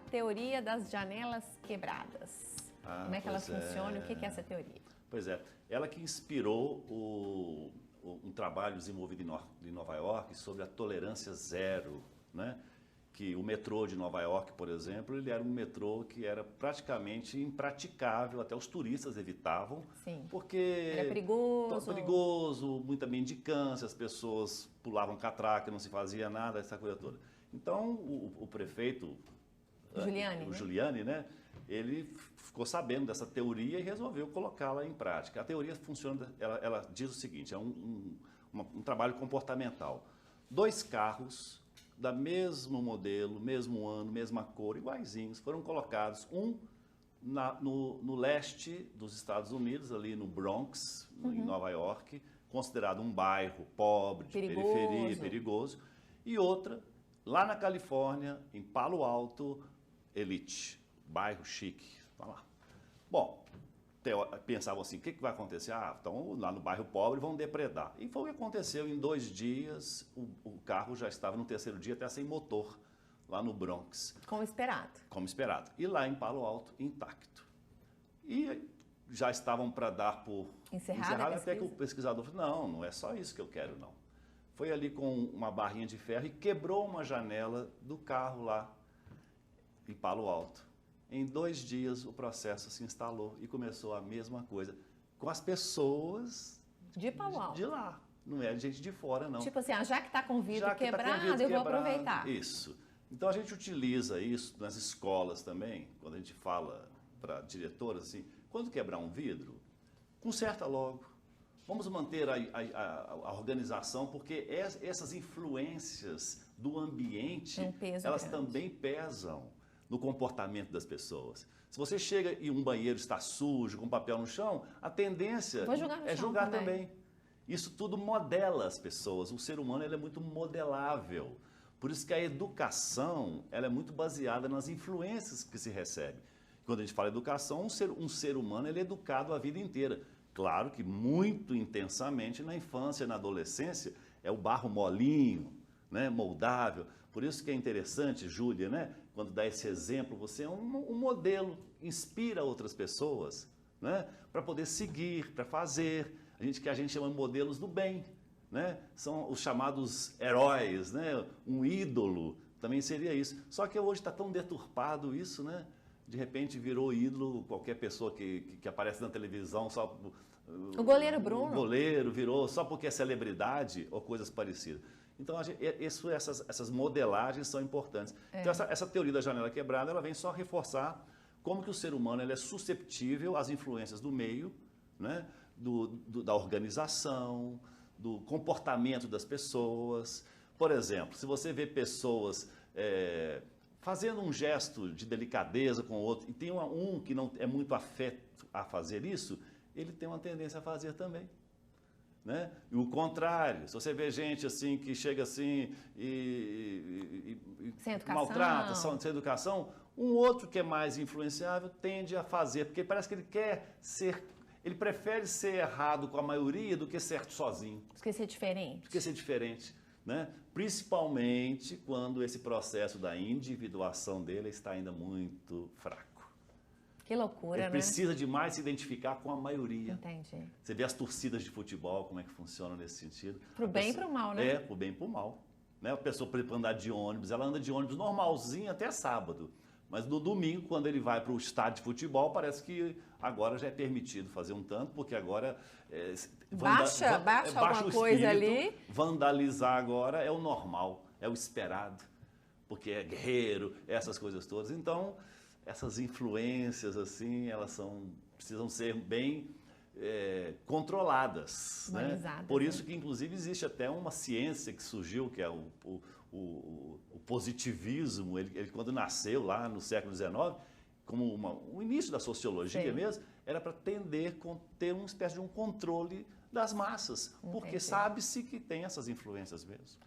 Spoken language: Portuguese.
teoria das janelas quebradas. Como é que ela funciona e o que é essa teoria? Pois é, ela que inspirou um trabalho desenvolvido em Nova York sobre a tolerância zero, né? Que o metrô de Nova York, por exemplo, ele era um metrô que era praticamente impraticável, até os turistas evitavam, Sim. Porque era perigoso, muita mendicância, as pessoas pulavam catraca, não se fazia nada, essa coisa toda. Então, o prefeito, Giuliani, né? Ele ficou sabendo dessa teoria e resolveu colocá-la em prática. A teoria funciona, ela diz o seguinte, é um trabalho comportamental. 2 carros da mesmo modelo, mesmo ano, mesma cor, iguaizinhos, foram colocados, no leste dos Estados Unidos, ali no Bronx, em Nova York, considerado um bairro pobre, de periferia, perigoso, e outra lá na Califórnia, em Palo Alto, Elite, bairro chique, tá lá. Bom, pensavam assim, o que vai acontecer? Então lá no bairro pobre vão depredar. E foi o que aconteceu, em 2 dias, o carro já estava no 3º dia até sem motor, lá no Bronx. Como esperado. Como esperado. E lá em Palo Alto, intacto. E já estavam para dar por encerrado, até que o pesquisador falou, não é só isso que eu quero, não. Foi ali com uma barrinha de ferro e quebrou uma janela do carro lá em Palo Alto. Em 2 dias o processo se instalou e começou a mesma coisa com as pessoas de Palo Alto. De lá. Não é gente de fora, não. Tipo assim, já que está com vidro quebrado, eu vou aproveitar. Isso. Então a gente utiliza isso nas escolas também, quando a gente fala para diretoras assim, quando quebrar um vidro, conserta logo. Vamos manter a organização, porque essas influências do ambiente, elas também pesam no comportamento das pessoas. Se você chega e um banheiro está sujo, com papel no chão, a tendência é julgar também. Isso tudo modela as pessoas. O ser humano ele é muito modelável. Por isso que a educação ela é muito baseada nas influências que se recebe. Quando a gente fala educação, um ser humano ele é educado a vida inteira. Claro que muito intensamente na infância, na adolescência, é o barro molinho, né, moldável. Por isso que é interessante, Júlia, né, quando dá esse exemplo, você é um modelo, inspira outras pessoas, né, para poder seguir, para fazer. Que a gente chama de modelos do bem, né? São os chamados heróis, né? Um ídolo também seria isso. Só que hoje está tão deturpado isso, né? De repente virou ídolo qualquer pessoa que aparece na televisão, só o goleiro Bruno. O goleiro virou só porque é celebridade ou coisas parecidas. Então essas modelagens são importantes. Então essa teoria da janela quebrada, ela vem só reforçar como que o ser humano ele é susceptível às influências do meio, né? Da organização, do comportamento das pessoas. Por exemplo, se você vê pessoas fazendo um gesto de delicadeza com o outro, e tem um que não é muito afeto a fazer isso, ele tem uma tendência a fazer também. Né? E o contrário, se você vê gente assim que chega assim e maltrata, sem educação, um outro que é mais influenciável tende a fazer, porque parece que ele quer ser, ele prefere ser errado com a maioria do que certo sozinho. Do que ser diferente. Do que ser diferente. Né? Principalmente quando esse processo da individuação dele está ainda muito fraco. Que loucura, ele precisa demais se identificar com a maioria. Entendi. Você vê as torcidas de futebol, como é que funciona nesse sentido. Pro bem e pro mal, né? Pro bem e pro mal. Né? A pessoa, para andar de ônibus, ela anda de ônibus normalzinho até sábado. Mas no domingo, quando ele vai para o estádio de futebol, parece que agora já é permitido fazer um tanto, porque agora... baixa alguma coisa ali. Vandalizar agora é o normal, é o esperado, porque é guerreiro, essas coisas todas. Então, essas influências, assim, elas precisam ser bem controladas. Né? Por isso que, inclusive, existe até uma ciência que surgiu, que é o positivismo. Ele, quando nasceu lá no século XIX, como o início da sociologia mesmo, era para ter uma espécie de um controle das massas, porque sabe-se que tem essas influências mesmo.